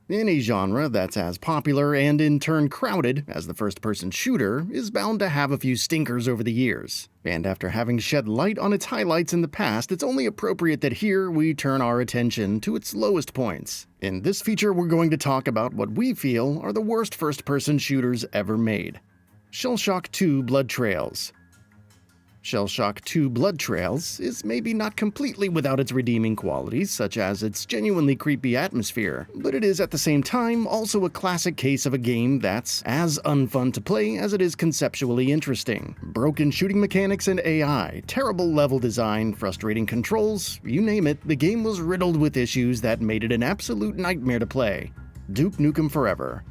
Any genre that's as popular and in turn crowded as the first-person shooter is bound to have a few stinkers over the years. And after having shed light on its highlights in the past, it's only appropriate that here we turn our attention to its lowest points. In this feature, we're going to talk about what we feel are the worst first-person shooters ever made. Shellshock 2 Blood Trails. Shellshock 2 Blood Trails is maybe not completely without its redeeming qualities, such as its genuinely creepy atmosphere, but it is at the same time also a classic case of a game that's as unfun to play as it is conceptually interesting. Broken shooting mechanics and AI, terrible level design, frustrating controls, you name it, the game was riddled with issues that made it an absolute nightmare to play. Duke Nukem Forever.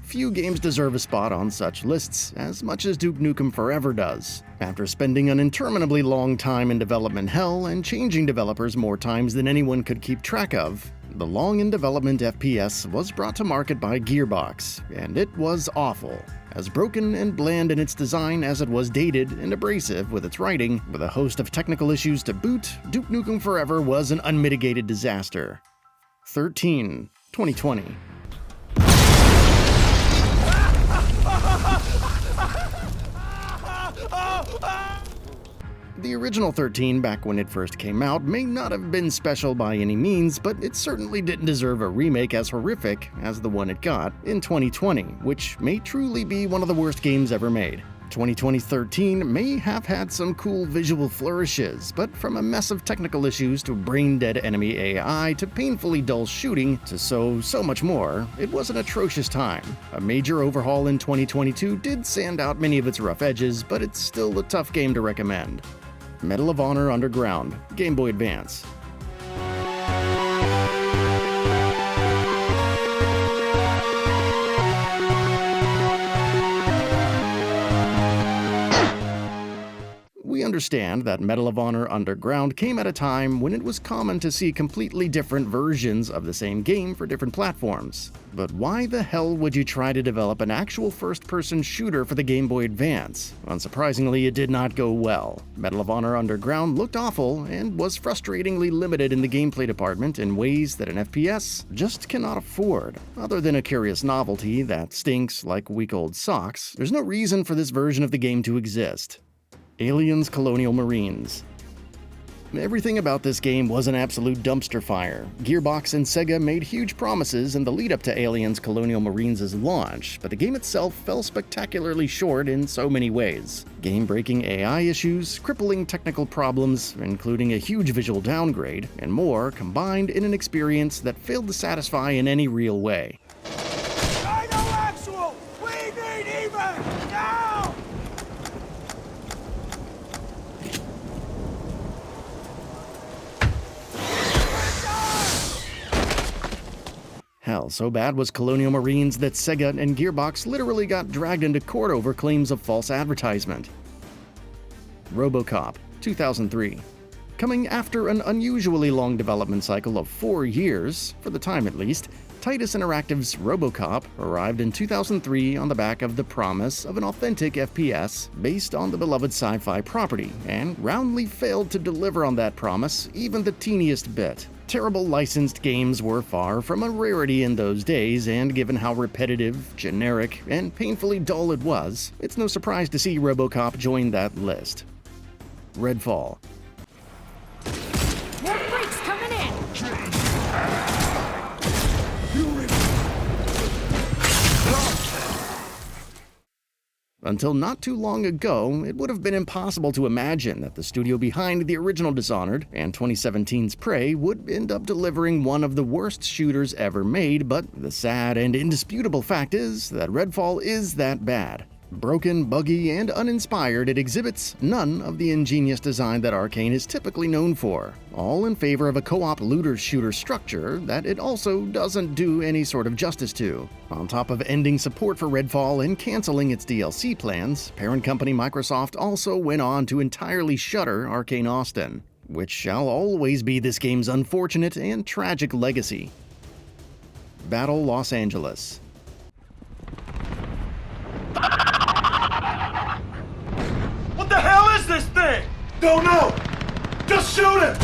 Few games deserve a spot on such lists as much as Duke Nukem Forever does. After spending an interminably long time in development hell and changing developers more times than anyone could keep track of, the long-in-development FPS was brought to market by Gearbox, and it was awful. As broken and bland in its design as it was dated and abrasive with its writing, with a host of technical issues to boot, Duke Nukem Forever was an unmitigated disaster. 13. 2020. The original 13, back when it first came out, may not have been special by any means, but it certainly didn't deserve a remake as horrific as the one it got in 2020, which may truly be one of the worst games ever made. 2020's 13 may have had some cool visual flourishes, but from a mess of technical issues to brain-dead enemy AI to painfully dull shooting to so much more, it was an atrocious time. A major overhaul in 2022 did sand out many of its rough edges, but it's still a tough game to recommend. Medal of Honor Underground, Game Boy Advance. We understand that Medal of Honor Underground came at a time when it was common to see completely different versions of the same game for different platforms. But why the hell would you try to develop an actual first-person shooter for the Game Boy Advance? Unsurprisingly, it did not go well. Medal of Honor Underground looked awful and was frustratingly limited in the gameplay department in ways that an FPS just cannot afford. Other than a curious novelty that stinks like week-old socks, there's no reason for this version of the game to exist. Aliens Colonial Marines. Everything about this game was an absolute dumpster fire. Gearbox and Sega made huge promises in the lead-up to Aliens Colonial Marines' launch, but the game itself fell spectacularly short in so many ways. Game-breaking AI issues, crippling technical problems, including a huge visual downgrade, and more combined in an experience that failed to satisfy in any real way. Hell, so bad was Colonial Marines that Sega and Gearbox literally got dragged into court over claims of false advertisement. RoboCop, 2003. Coming after an unusually long development cycle of 4 years, for the time at least, Titus Interactive's RoboCop arrived in 2003 on the back of the promise of an authentic FPS based on the beloved sci-fi property, and roundly failed to deliver on that promise even the teeniest bit. Terrible licensed games were far from a rarity in those days, and given how repetitive, generic, and painfully dull it was, it's no surprise to see RoboCop join that list. Redfall. More freaks coming in! Until not too long ago, it would have been impossible to imagine that the studio behind the original Dishonored and 2017's Prey would end up delivering one of the worst shooters ever made, but the sad and indisputable fact is that Redfall is that bad. Broken, buggy, and uninspired, it exhibits none of the ingenious design that Arcane is typically known for, all in favor of a co-op looter-shooter structure that it also doesn't do any sort of justice to. On top of ending support for Redfall and canceling its DLC plans, parent company Microsoft also went on to entirely shutter Arcane Austin, which shall always be this game's unfortunate and tragic legacy. Battle Los Angeles. What the hell is this thing? Don't know. Just shoot it.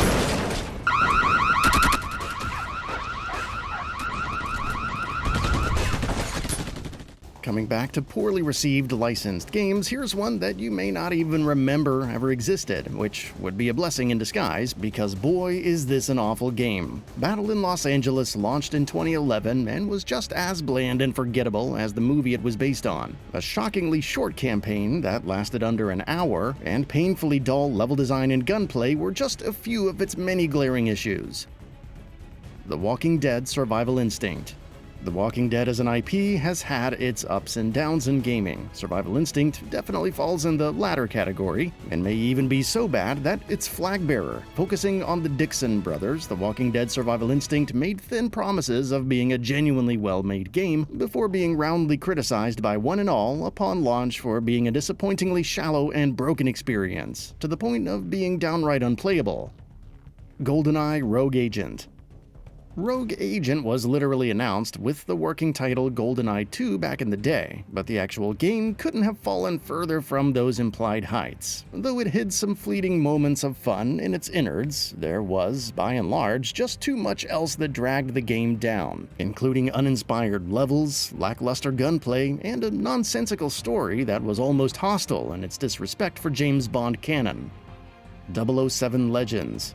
Coming back to poorly received licensed games, here's one that you may not even remember ever existed, which would be a blessing in disguise, because boy is this an awful game. Battle in Los Angeles launched in 2011 and was just as bland and forgettable as the movie it was based on. A shockingly short campaign that lasted under an hour, and painfully dull level design and gunplay were just a few of its many glaring issues. The Walking Dead Survival Instinct. The Walking Dead as an IP has had its ups and downs in gaming. Survival Instinct definitely falls in the latter category, and may even be so bad that it's flag bearer. Focusing on the Dixon brothers, The Walking Dead Survival Instinct made thin promises of being a genuinely well-made game before being roundly criticized by one and all upon launch for being a disappointingly shallow and broken experience, to the point of being downright unplayable. GoldenEye Rogue Agent. Rogue Agent was literally announced with the working title GoldenEye 2 back in the day, but the actual game couldn't have fallen further from those implied heights. Though it hid some fleeting moments of fun in its innards, there was, by and large, just too much else that dragged the game down, including uninspired levels, lackluster gunplay, and a nonsensical story that was almost hostile in its disrespect for James Bond canon. 007 Legends.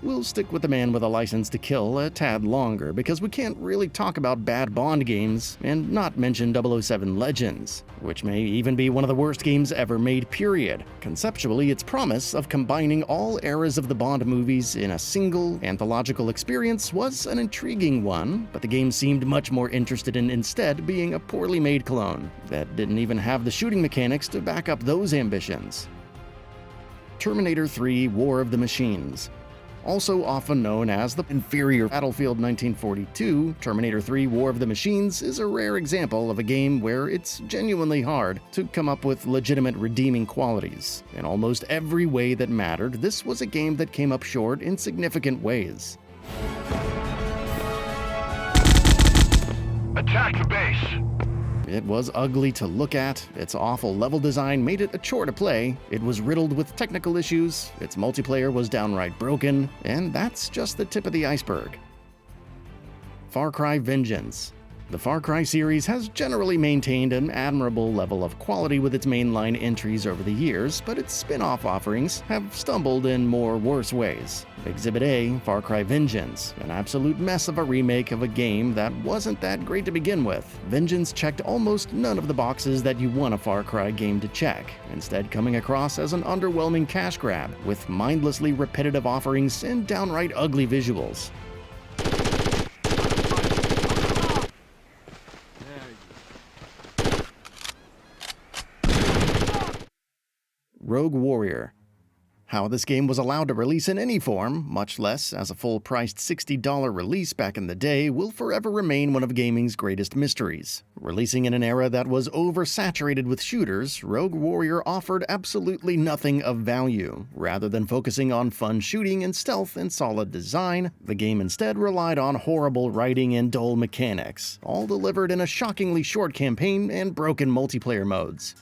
We'll stick with the man with a license to kill a tad longer, because we can't really talk about bad Bond games and not mention 007 Legends, which may even be one of the worst games ever made, period. Conceptually, its promise of combining all eras of the Bond movies in a single, anthological experience was an intriguing one, but the game seemed much more interested in instead being a poorly made clone that didn't even have the shooting mechanics to back up those ambitions. Terminator 3: War of the Machines. Also often known as the inferior Battlefield 1942, Terminator 3: War of the Machines is a rare example of a game where it's genuinely hard to come up with legitimate redeeming qualities. In almost every way that mattered, this was a game that came up short in significant ways. Attack the base! It was ugly to look at, its awful level design made it a chore to play, it was riddled with technical issues, its multiplayer was downright broken, and that's just the tip of the iceberg. Far Cry Vengeance. The Far Cry series has generally maintained an admirable level of quality with its mainline entries over the years, but its spin-off offerings have stumbled in more worse ways. Exhibit A, Far Cry Vengeance, an absolute mess of a remake of a game that wasn't that great to begin with. Vengeance checked almost none of the boxes that you want a Far Cry game to check, instead coming across as an underwhelming cash grab, with mindlessly repetitive offerings and downright ugly visuals. Rogue Warrior. How this game was allowed to release in any form, much less as a full-priced $60 release back in the day, will forever remain one of gaming's greatest mysteries. Releasing in an era that was oversaturated with shooters, Rogue Warrior offered absolutely nothing of value. Rather than focusing on fun shooting and stealth and solid design, the game instead relied on horrible writing and dull mechanics, all delivered in a shockingly short campaign and broken multiplayer modes.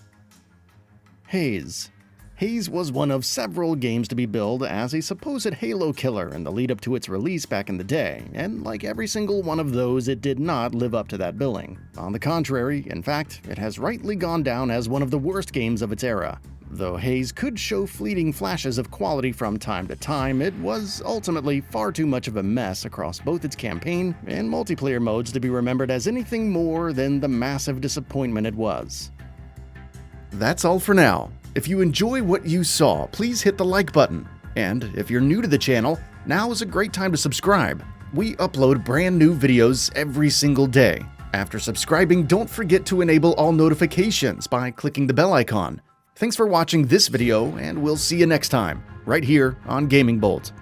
Haze. Haze was one of several games to be billed as a supposed Halo killer in the lead-up to its release back in the day, and like every single one of those, it did not live up to that billing. On the contrary, in fact, it has rightly gone down as one of the worst games of its era. Though Haze could show fleeting flashes of quality from time to time, it was ultimately far too much of a mess across both its campaign and multiplayer modes to be remembered as anything more than the massive disappointment it was. That's all for now. If you enjoy what you saw, please hit the like button. And if you're new to the channel, now is a great time to subscribe. We upload brand new videos every single day. After subscribing, don't forget to enable all notifications by clicking the bell icon. Thanks for watching this video, and we'll see you next time, right here on GamingBolt.